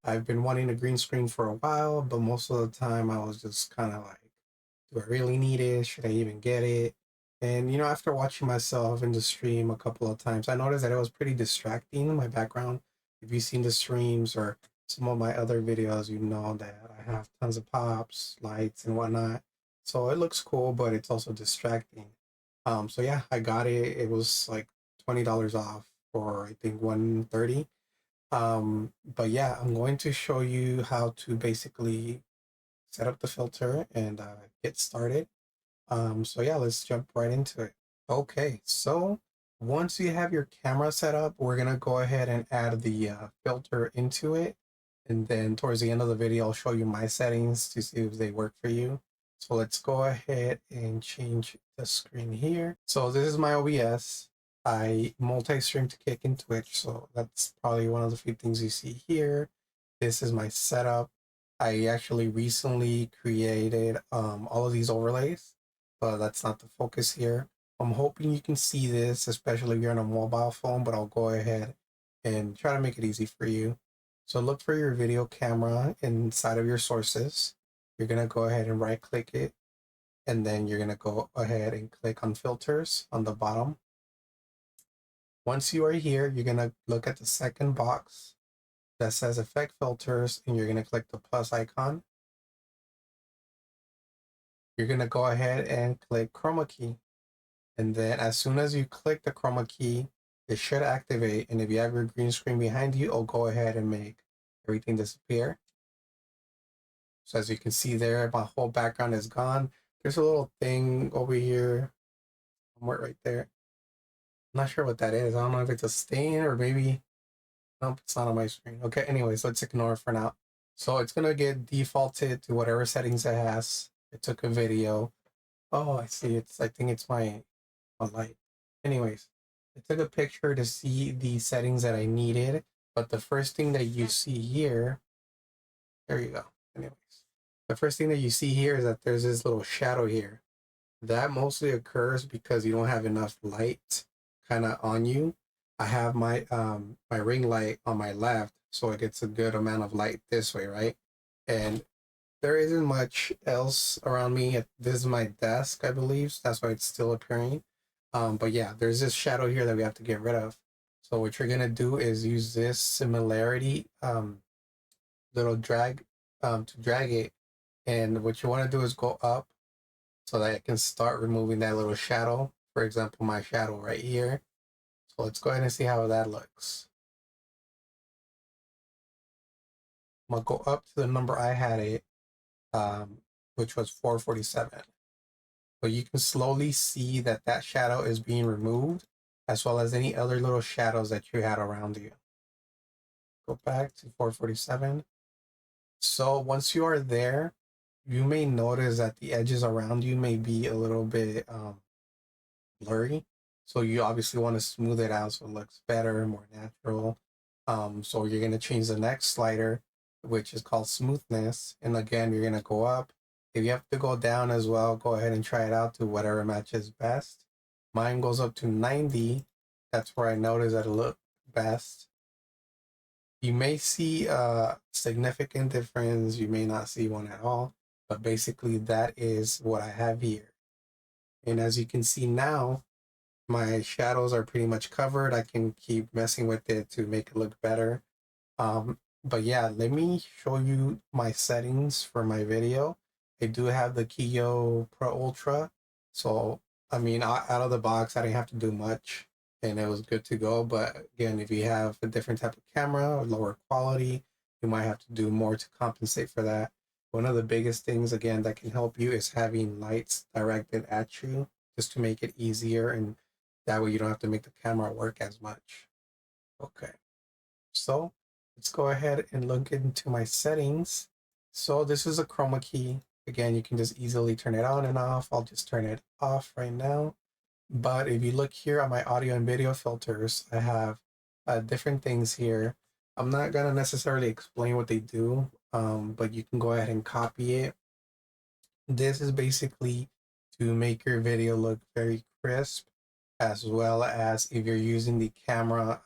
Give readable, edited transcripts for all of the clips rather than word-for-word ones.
I've been wanting a green screen for a while, but most of the time I was just kind of like, do I really need it? Should I even get it? And after watching myself in the stream a couple of times, I noticed that it was pretty distracting in my background. If you've seen the streams or some of my other videos, you know that I have tons of pops, lights, and whatnot. So it looks cool, but it's also distracting. So yeah, I got it. It was like $20 off for I think 130. But yeah, I'm going to show you how to basically set up the filter and get started. So yeah, let's jump right into it. Okay, so once you have your camera set up, we're gonna go ahead and add the filter into it. And then towards the end of the video, I'll show you my settings to see if they work for you. So let's go ahead and change the screen here. So this is my OBS. I multi-stream to Kick and Twitch, so that's probably one of the few things you see here. This is my setup. I actually recently created all of these overlays, but that's not the focus here. I'm hoping you can see this, especially if you're on a mobile phone, but I'll go ahead and try to make it easy for you. So look for your video camera inside of your sources. You're going to go ahead and right click it, and then you're going to go ahead and click on filters on the bottom. Once you are here, you're going to look at the second box that says effect filters, and you're going to click the plus icon. You're going to go ahead and click chroma key. And then as soon as you click the chroma key, it should activate. And if you have your green screen behind you, it'll go ahead and make everything disappear. So as you can see there, my whole background is gone. There's a little thing over here, somewhere right there. I'm not sure what that is. I don't know if it's a stain or maybe, nope, it's not on my screen. Okay, anyways, let's ignore it for now. So it's gonna get defaulted to whatever settings it has. It took a video. Oh, I see. I think it's my light. Anyways, I took a picture to see the settings that I needed, but the first thing that you see here, there you go. Anyways, the first thing that you see here is that there's this little shadow here. That mostly occurs because you don't have enough light kind of on you. I have my ring light on my left, so it gets a good amount of light this way, right? And there isn't much else around me. This is my desk, I believe. So that's why it's still appearing. But yeah, there's this shadow here that we have to get rid of. So what you're gonna do is use this similarity little drag to drag it. And what you want to do is go up so that it can start removing that little shadow. For example, my shadow right here. So let's go ahead and see how that looks. I'm gonna go up to the number I had it, which was 447. So you can slowly see that that shadow is being removed, as well as any other little shadows that you had around you. Go back to 447. So once you are there, you may notice that the edges around you may be a little bit blurry. So you obviously want to smooth it out so it looks better, more natural. So you're going to change the next slider, which is called smoothness. And again, you're going to go up. If you have to go down as well, go ahead and try it out to whatever matches best. Mine goes up to 90. That's where I notice that it looks best. You may see a significant difference. You may not see one at all. But basically, that is what I have here. And as you can see now, my shadows are pretty much covered. I can keep messing with it to make it look better. But yeah, let me show you my settings for my video. I do have the Kiyo Pro Ultra. So, I mean, out of the box, I didn't have to do much and it was good to go. But again, if you have a different type of camera or lower quality, you might have to do more to compensate for that. One of the biggest things, again, that can help you is having lights directed at you just to make it easier, and that way you don't have to make the camera work as much. Okay, so let's go ahead and look into my settings. So this is a chroma key. Again, you can just easily turn it on and off. I'll just turn it off right now. But if you look here on my audio and video filters, I have different things here. I'm not gonna necessarily explain what they do, but you can go ahead and copy it. This is basically to make your video look very crisp, as well as if you're using the camera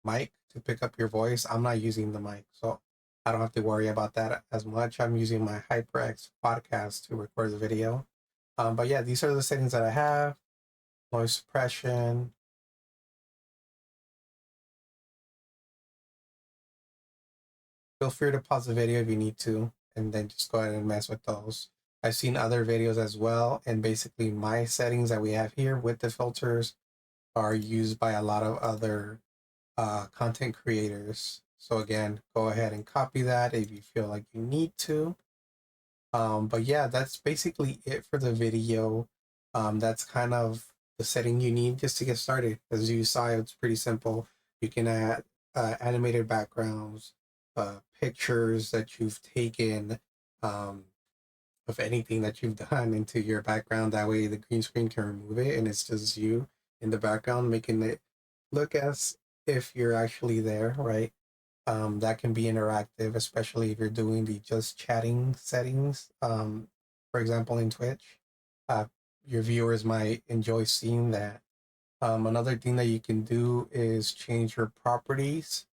mic to pick up your voice. I'm not using the mic, so I don't have to worry about that as much. I'm using my HyperX podcast to record the video. But yeah, these are the settings that I have. Noise suppression. Feel free to pause the video if you need to, and then just go ahead and mess with those. I've seen other videos as well, and basically my settings that we have here with the filters are used by a lot of other content creators. So again, go ahead and copy that if you feel like you need to. But yeah, that's basically it for the video. That's kind of the setting you need just to get started. As you saw, it's pretty simple. You can add animated backgrounds, pictures that you've taken, um, of anything that you've done into your background. That way the green screen can remove it and it's just you in the background, making it look as if you're actually there, right? That can be interactive, especially if you're doing the just chatting settings. For example, in Twitch, uh, your viewers might enjoy seeing that. Another thing that you can do is change your properties.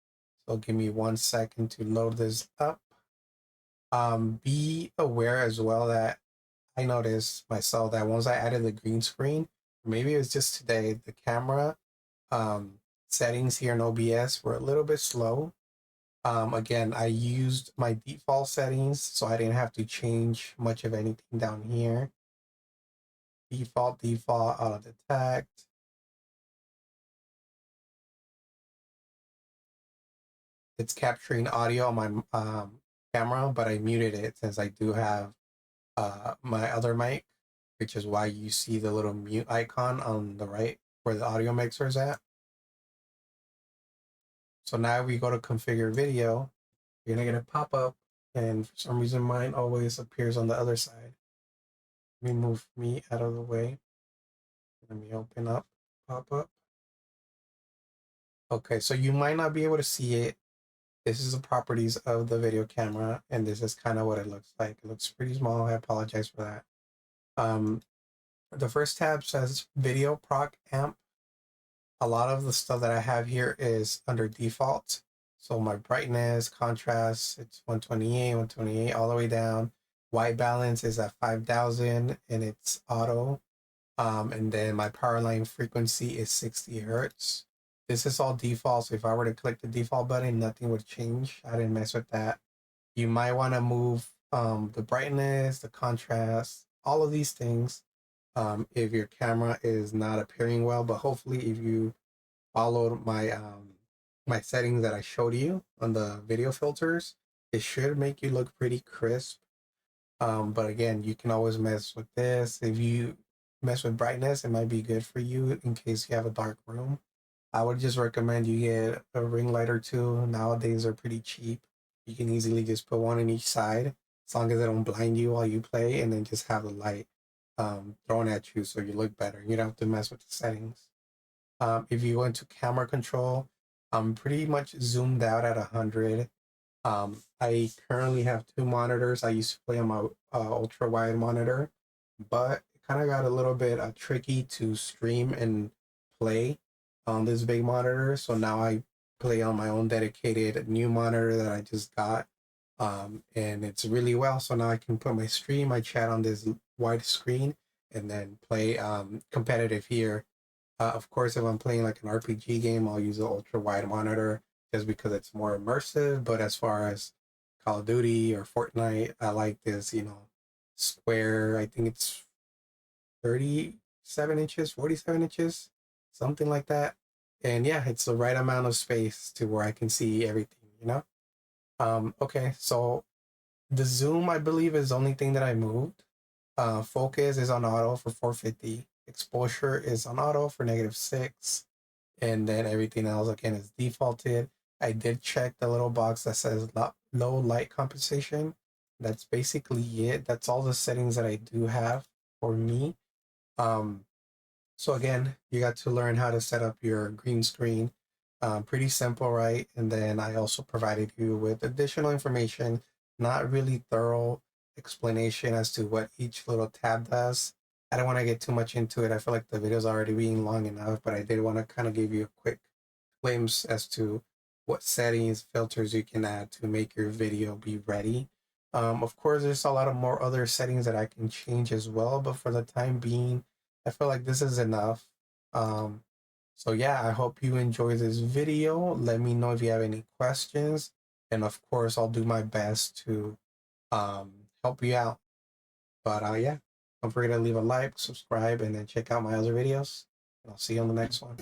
So give me 1 second to load this up. Be aware as well that I noticed myself that once I added the green screen, maybe it was just today, the camera um, settings here in OBS were a little bit slow. Again, I used my default settings, so I didn't have to change much of anything down here. Default, auto detect. It's capturing audio on my camera, but I muted it since I do have my other mic, which is why you see the little mute icon on the right where the audio mixer is at. So now we go to configure video, you're gonna get a pop-up, and for some reason mine always appears on the other side. Let me move me out of the way. Let me open up pop-up. Okay, so you might not be able to see it. This is the properties of the video camera, and this is kind of what it looks like. It looks pretty small. I apologize for that. The first tab says video proc amp. A lot of the stuff that I have here is under default. So my brightness, contrast, it's 128, 128 all the way down. White balance is at 5,000 and it's auto. And then my power line frequency is 60 hertz. This is all default. So if I were to click the default button, nothing would change. I didn't mess with that. You might want to move the brightness, the contrast, all of these things if your camera is not appearing well. But hopefully, if you followed my settings that I showed you on the video filters, it should make you look pretty crisp. But again, you can always mess with this. If you mess with brightness, it might be good for you in case you have a dark room. I would just recommend you get a ring light or two. Nowadays, they're pretty cheap. You can easily just put one on each side, as long as they don't blind you while you play, and then just have the light thrown at you so you look better. You don't have to mess with the settings. If you go into camera control, I'm pretty much zoomed out at 100. I currently have two monitors. I used to play on my ultra wide monitor, but it kind of got a little bit tricky to stream and play on this big monitor. So now I play on my own dedicated new monitor that I just got. And it's really well. So now I can put my stream, my chat on this wide screen and then play competitive here. Of course, if I'm playing like an RPG game, I'll use the ultra wide monitor just because it's more immersive. But as far as Call of Duty or Fortnite, I like this, square. I think it's 37 inches, 47 inches, something like that. And yeah, it's the right amount of space to where I can see everything. Okay, so the zoom, I believe, is the only thing that I moved. Focus is on auto for 450. Exposure is on auto for -6. And then everything else, again, is defaulted. I did check the little box that says low light compensation. That's basically it. That's all the settings that I do have for me. Um, so again, you got to learn how to set up your green screen. Pretty simple, right? And then I also provided you with additional information, not really thorough explanation as to what each little tab does. I don't want to get too much into it. I feel like the video's already being long enough, but I did want to kind of give you a quick glimpse as to what settings, filters you can add to make your video be ready. Of course, there's a lot of more other settings that I can change as well, but for the time being, I feel like this is enough. So yeah, I hope you enjoy this video. Let me know if you have any questions, and of course, I'll do my best to help you out. But yeah, don't forget to leave a like, subscribe, and then check out my other videos. I'll see you on the next one.